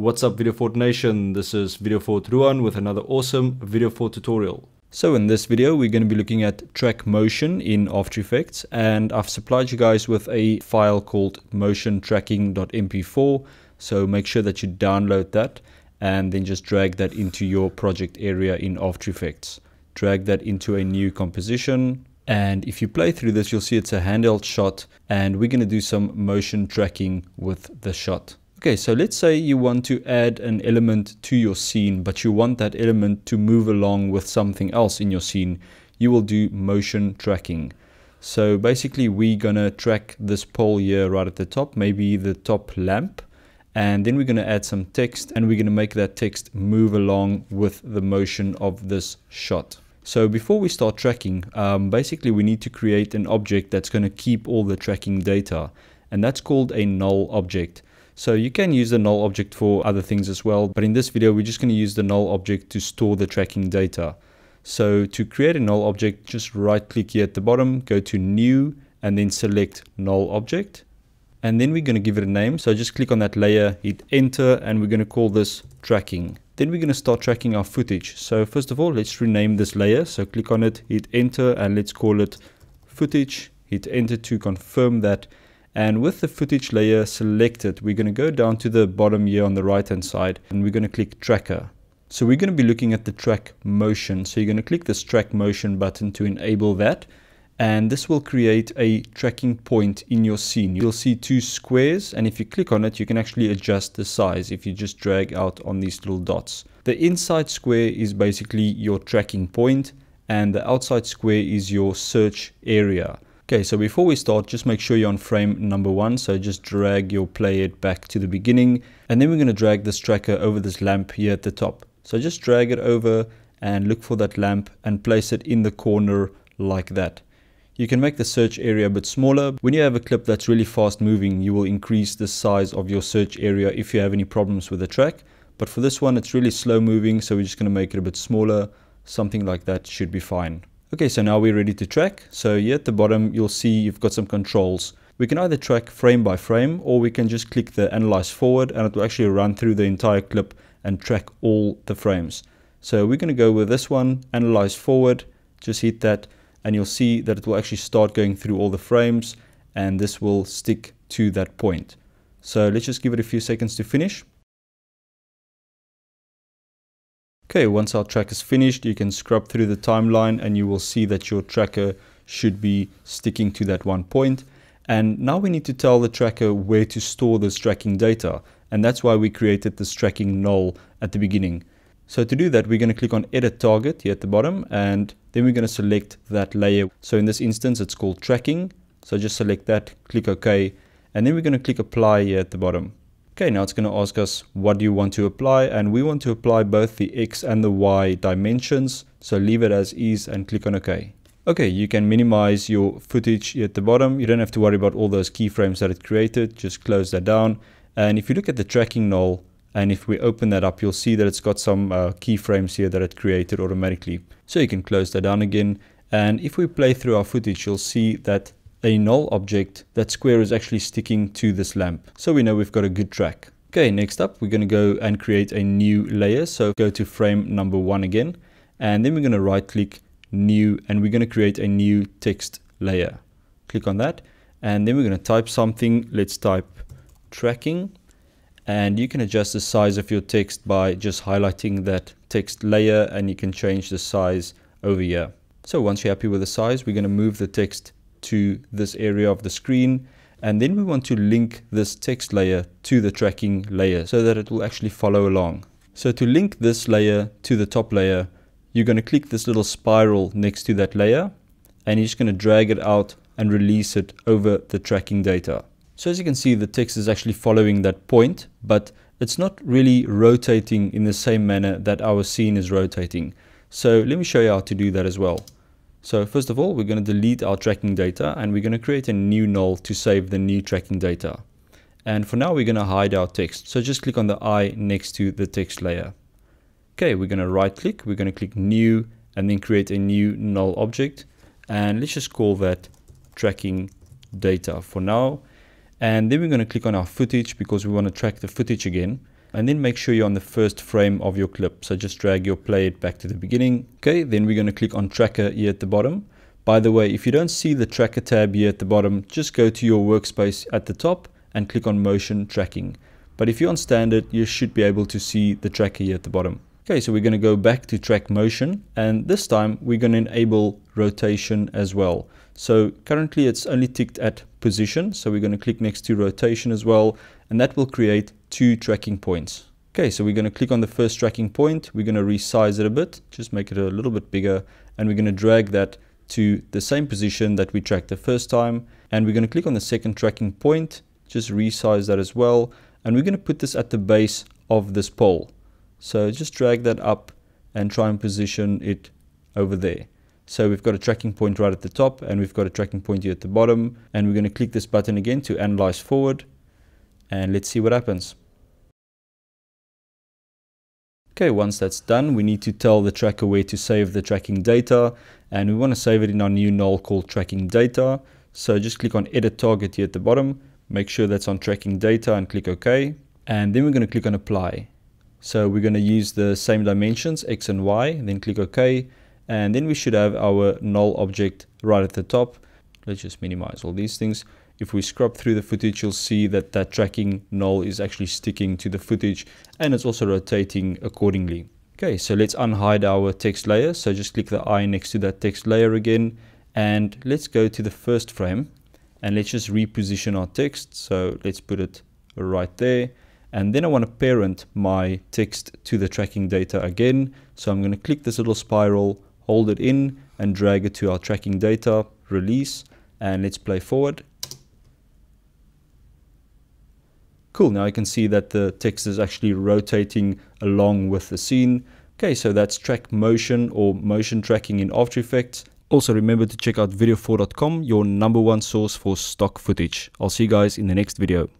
What's up VideoFort Nation, this is VideoFort Ruan with another awesome VideoFort tutorial. So in this video we're going to be looking at track motion in After Effects, and I've supplied you guys with a file called motiontracking.mp4, so make sure that you download that and then just drag that into your project area in After Effects. Drag that into a new composition, and if you play through this you'll see it's a handheld shot and we're going to do some motion tracking with the shot. Okay, so let's say you want to add an element to your scene, but you want that element to move along with something else in your scene. You will do motion tracking. So basically we're gonna track this pole here right at the top, maybe the top lamp, and then we're gonna add some text and we're gonna make that text move along with the motion of this shot. So before we start tracking, basically we need to create an object that's gonna keep all the tracking data, and that's called a null object. So you can use the null object for other things as well, but in this video we're just going to use the null object to store the tracking data. So to create a null object, just right click here at the bottom, go to new and then select null object, and then we're going to give it a name. So just click on that layer, hit enter, and we're going to call this tracking. Then we're going to start tracking our footage. So first of all, let's rename this layer. So click on it, hit enter, and let's call it footage. Hit enter to confirm that. And with the footage layer selected, we're going to go down to the bottom here on the right hand side and we're going to click tracker. So we're going to be looking at the track motion. So you're going to click this track motion button to enable that. And this will create a tracking point in your scene. You'll see two squares, and if you click on it, you can actually adjust the size if you just drag out on these little dots. The inside square is basically your tracking point and the outside square is your search area. Okay, so before we start, just make sure you're on frame number 1. So just drag your playhead back to the beginning, and then we're going to drag this tracker over this lamp here at the top. So just drag it over and look for that lamp and place it in the corner like that. You can make the search area a bit smaller. When you have a clip that's really fast moving, you will increase the size of your search area if you have any problems with the track. But for this one, it's really slow moving, so we're just going to make it a bit smaller. Something like that should be fine. Okay, so now we're ready to track. So here at the bottom, you'll see you've got some controls. We can either track frame by frame, or we can just click the analyze forward and it will actually run through the entire clip and track all the frames. So we're going to go with this one, analyze forward, just hit that, and you'll see that it will actually start going through all the frames and this will stick to that point. So let's just give it a few seconds to finish. Okay, once our track is finished, you can scrub through the timeline and you will see that your tracker should be sticking to that one point. And now we need to tell the tracker where to store this tracking data. And that's why we created this tracking null at the beginning. So to do that, we're going to click on Edit Target here at the bottom, and then we're going to select that layer. So in this instance, it's called tracking. So just select that, click OK, and then we're going to click Apply here at the bottom. Okay, now it's going to ask us what do you want to apply, and we want to apply both the X and the Y dimensions. So leave it as is and click on OK. Okay, you can minimize your footage here at the bottom. You don't have to worry about all those keyframes that it created. Just close that down. And if you look at the tracking null, and if we open that up, you'll see that it's got some keyframes here that it created automatically. So you can close that down again. And if we play through our footage, you'll see that a null object, that square is actually sticking to this lamp. So we know we've got a good track. Okay, next up, we're going to go and create a new layer. So go to frame number 1 again, and then we're going to right click new, and we're going to create a new text layer. Click on that, and then we're going to type something. Let's type tracking, and you can adjust the size of your text by just highlighting that text layer, and you can change the size over here. So once you're happy with the size, we're going to move the text to this area of the screen, and then we want to link this text layer to the tracking layer so that it will actually follow along. So to link this layer to the top layer, you're going to click this little spiral next to that layer, and you're just going to drag it out and release it over the tracking data. So as you can see, the text is actually following that point, but it's not really rotating in the same manner that our scene is rotating. So let me show you how to do that as well. So first of all, we're going to delete our tracking data and we're going to create a new null to save the new tracking data. And for now, we're going to hide our text. So just click on the eye next to the text layer. Okay, we're going to right click, we're going to click new and then create a new null object. And let's just call that tracking data for now. And then we're going to click on our footage because we want to track the footage again. and then make sure you're on the first frame of your clip. So just drag your play it back to the beginning. Okay, then we're going to click on tracker here at the bottom. By the way, if you don't see the tracker tab here at the bottom, just go to your workspace at the top and click on motion tracking. But if you're on standard, you should be able to see the tracker here at the bottom. Okay, so we're going to go back to track motion, and this time we're going to enable rotation as well. So currently it's only ticked at position, so we're going to click next to rotation as well, and that will create 2 tracking points. Okay, so we're going to click on the first tracking point, we're going to resize it a bit, just make it a little bit bigger, and we're going to drag that to the same position that we tracked the first time, and we're going to click on the second tracking point, just resize that as well, and we're going to put this at the base of this pole. So just drag that up and try and position it over there. So we've got a tracking point right at the top, and we've got a tracking point here at the bottom, and we're going to click this button again to analyze forward, and let's see what happens. Okay, once that's done, we need to tell the tracker where to save the tracking data, and we want to save it in our new null called tracking data. So just click on edit target here at the bottom, make sure that's on tracking data and click OK, and then we're going to click on apply. So we're going to use the same dimensions, X and Y, then click OK, and then we should have our null object right at the top. Let's just minimize all these things. If we scrub through the footage, you'll see that that tracking null is actually sticking to the footage, and it's also rotating accordingly. Okay, so let's unhide our text layer. So just click the eye next to that text layer again, and let's go to the first frame, and let's just reposition our text. So let's put it right there. And then I want to parent my text to the tracking data again. So I'm going to click this little spiral, hold it in, and drag it to our tracking data, release, and let's play forward. Cool, now you can see that the text is actually rotating along with the scene. Okay, so that's track motion or motion tracking in After Effects. Also remember to check out VideoFort.com, your #1 source for stock footage. I'll see you guys in the next video.